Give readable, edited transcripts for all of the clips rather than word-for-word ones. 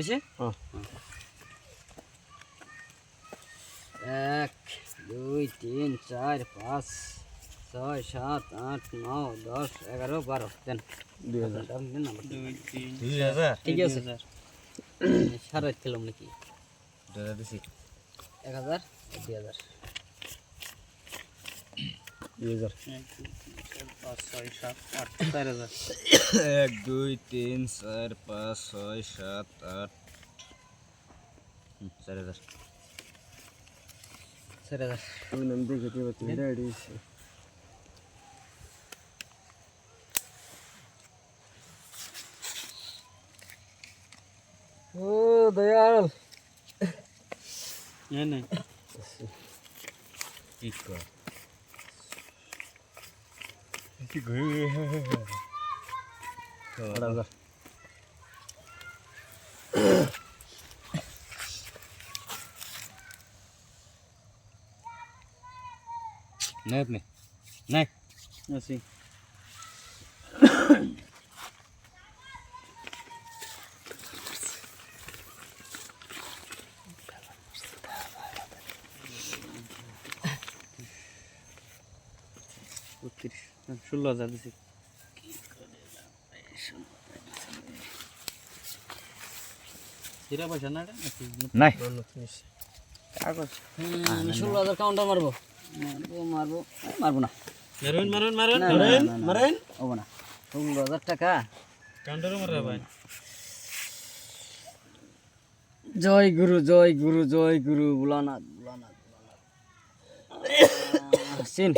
এসে 1 2 3 4 5 6 7 8 9 10 11 12 দেন 2000 দেন নাম্বার 2 3 2000 ঠিক আছে সারা খেলাম নাকি 2000 দিছি 1000 2000 2000 5 6 7 8 4000 1 2 3 4 5 6 7 8 4000 4000 ওই নাম দেখে দিবা তুমি রেডি আছে ও দয়াল नहीं ठीक है ठीक है बराबर नहीं अपने नहीं ऐसे उत्तीस 16,000 দিছি সিরা পয়সা না এটা নাই কাগজ 16,000 কাউন্টার মারবো মারবো না মারেন হবে না 16,000 টাকা কাউন্টারও মারবে ভাই জয় গুরু জয় গুরু জয় গুরু বুলানাথ সিন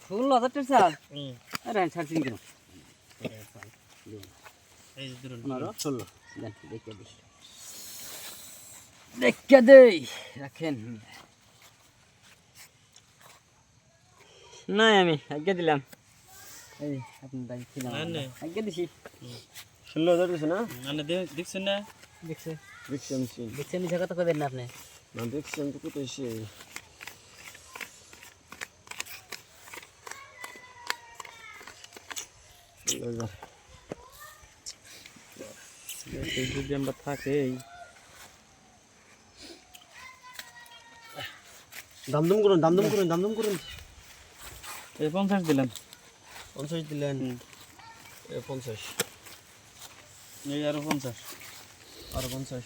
16,000 টাকা স্যার আরে ছাড়ছিন কেন এই ধরুন 16 দেন দেখে দেই রাখেন নাই আমি আগে দিলাম এই আপনি দাই দিলাম আগে দিছি 16,000 দিছ না মানে দেখছেন না দেখছেন এই জায়গা তো কবেন না আপনি না দেখছেন তো কত এসে যদি আমরা থাকে দামদম করুন এই 50 দিলাম 50 দিলেন এই 50 এই আরো 50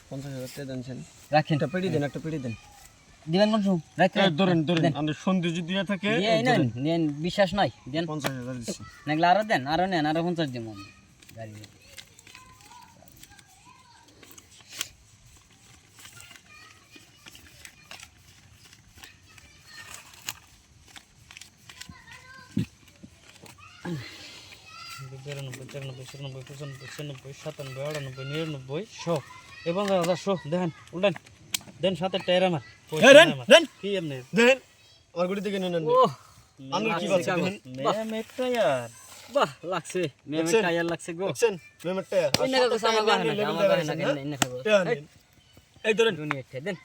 50,000 টাকা দেন রাখেন একটা পেড়ি দেন দিবেন কোন সু রাখেন ধরেন আমাদের সন্ধি যদি দিয়া থাকে নেন বিশ্বাস নাই দেন 50,000 দিছি নাগলা আরো দেন আরো নেন আরো 50 দিমু আমি গাড়ি এবং দেখেন উল্টান দেন 7 টায়ার আমার দেন কি এমনি দেন আমার গুড়ি থেকে নেন আমি কি বলছি মেমেট টায়ার বাহ লাগছে মেমেট টায়ার লাগছে গো দেখছেন মেমেট টায়ার এই না কথা আমার গায় না কেন এই ধরেন দুনিয়া দেন